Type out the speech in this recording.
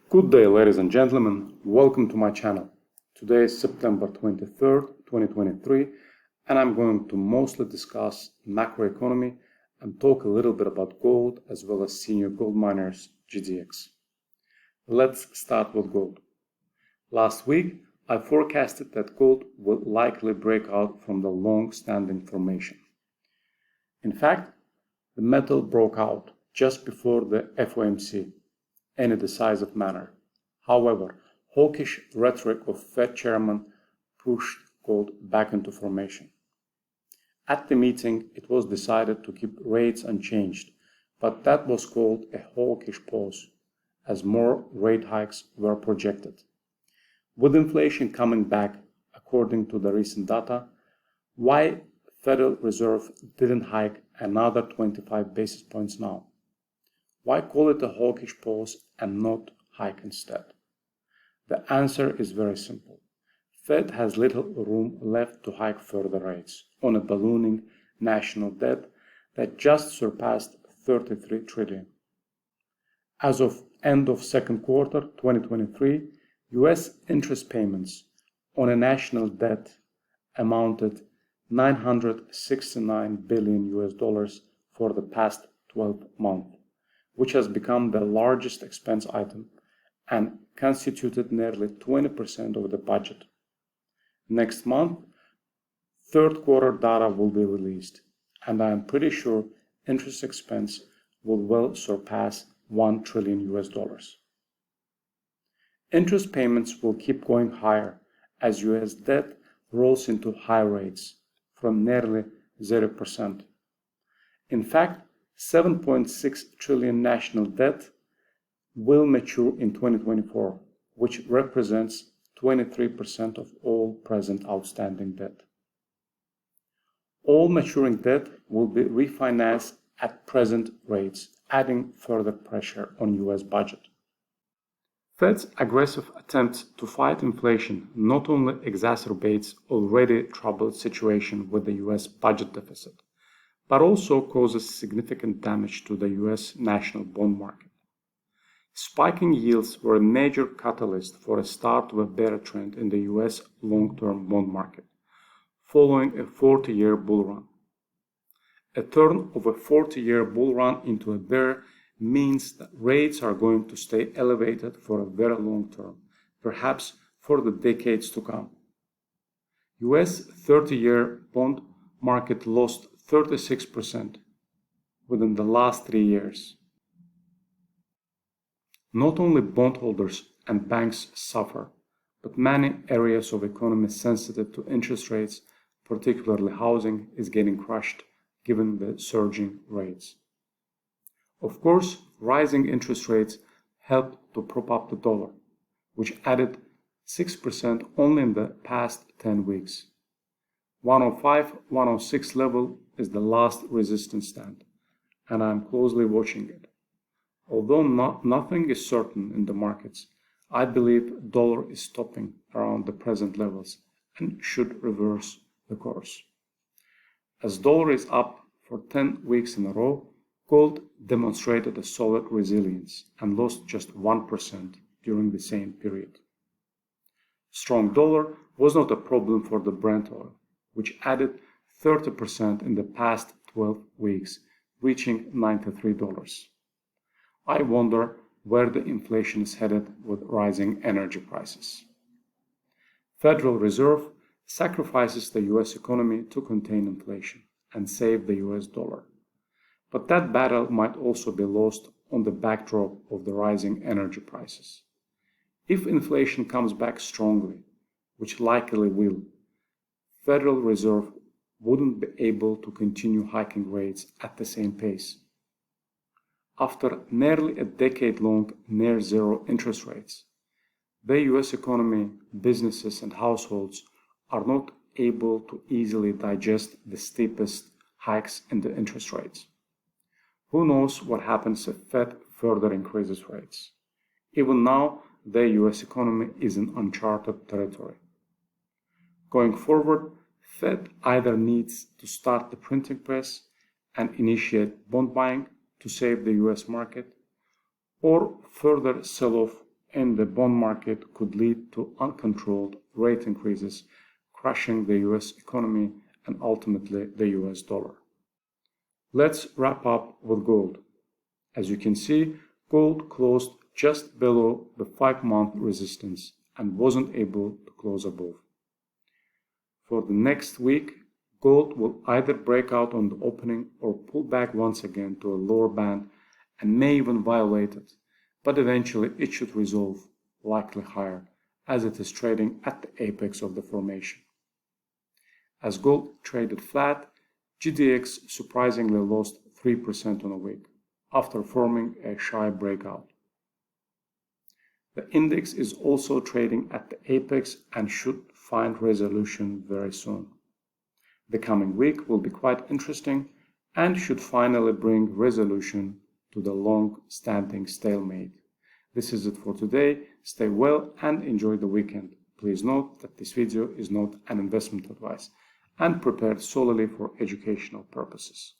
Good day, ladies and gentlemen. Welcome to my channel. Today is September 23rd, 2023, and I'm going to mostly discuss macroeconomy and talk a little bit about gold as well as senior gold miners GDX. Let's start with gold. Last week, I forecasted that gold will likely break out from the long-standing formation. In fact, the metal broke out just before the FOMC in a decisive manner. However, hawkish rhetoric of Fed chairman pushed gold back into formation. At the meeting, it was decided to keep rates unchanged, but that was called a hawkish pause, as more rate hikes were projected. With inflation coming back, according to the recent data, why Federal Reserve didn't hike another 25 basis points now? Why call it a hawkish pause and not hike instead? The answer is very simple. Fed has little room left to hike further rates on a ballooning national debt that just surpassed 33 trillion. As of end of second quarter 2023, US interest payments on a national debt amounted $969 billion for the past 12 months. Which has become the largest expense item and constituted nearly 20% of the budget. Next month, third quarter data will be released, and I am pretty sure interest expense will well surpass $1 trillion. Interest payments will keep going higher as US debt rolls into high rates from nearly 0%. In fact, 7.6 trillion national debt will mature in 2024, which represents 23% of all present outstanding debt. All maturing debt will be refinanced at present rates, adding further pressure on US budget. Fed's aggressive attempts to fight inflation not only exacerbates already troubled situation with the US budget deficit, but also causes significant damage to the US national bond market. Spiking yields were a major catalyst for a start of a bear trend in the US long-term bond market, following a 40-year bull run. A turn of a 40-year bull run into a bear means that rates are going to stay elevated for a very long term, perhaps for the decades to come. US 30-year bond market lost 36% within the last 3 years. Not only bondholders and banks suffer, but many areas of economy sensitive to interest rates, particularly housing, is getting crushed given the surging rates. Of course, rising interest rates helped to prop up the dollar, which added 6% only in the past 10 weeks. 105-106 level is the last resistance stand, and I am closely watching it. Although nothing is certain in the markets, I believe dollar is stopping around the present levels and should reverse the course. As dollar is up for 10 weeks in a row, gold demonstrated a solid resilience and lost just 1% during the same period. Strong dollar was not a problem for the Brent oil, which added 30% in the past 12 weeks, reaching $93. I wonder where the inflation is headed with rising energy prices. Federal Reserve sacrifices the US economy to contain inflation and save the US dollar. But that battle might also be lost on the backdrop of the rising energy prices. If inflation comes back strongly, which likely will, Federal Reserve wouldn't be able to continue hiking rates at the same pace. After nearly a decade-long near-zero interest rates, the US economy, businesses and households are not able to easily digest the steepest hikes in the interest rates. Who knows what happens if Fed further increases rates? Even now, the US economy is in uncharted territory. Going forward, Fed either needs to start the printing press and initiate bond buying to save the US market, or further sell off in the bond market could lead to uncontrolled rate increases, crushing the US economy and ultimately the US dollar. Let's wrap up with gold. As you can see, gold closed just below the 5-month resistance and wasn't able to close above. For the next week, gold will either break out on the opening or pull back once again to a lower band and may even violate it, but eventually it should resolve, likely higher, as it is trading at the apex of the formation. As gold traded flat, GDX surprisingly lost 3% on a week, after forming a shy breakout. The index is also trading at the apex and should find resolution very soon. The coming week will be quite interesting and should finally bring resolution to the long-standing stalemate. This is it for today. Stay well and enjoy the weekend. Please note that this video is not an investment advice and prepared solely for educational purposes.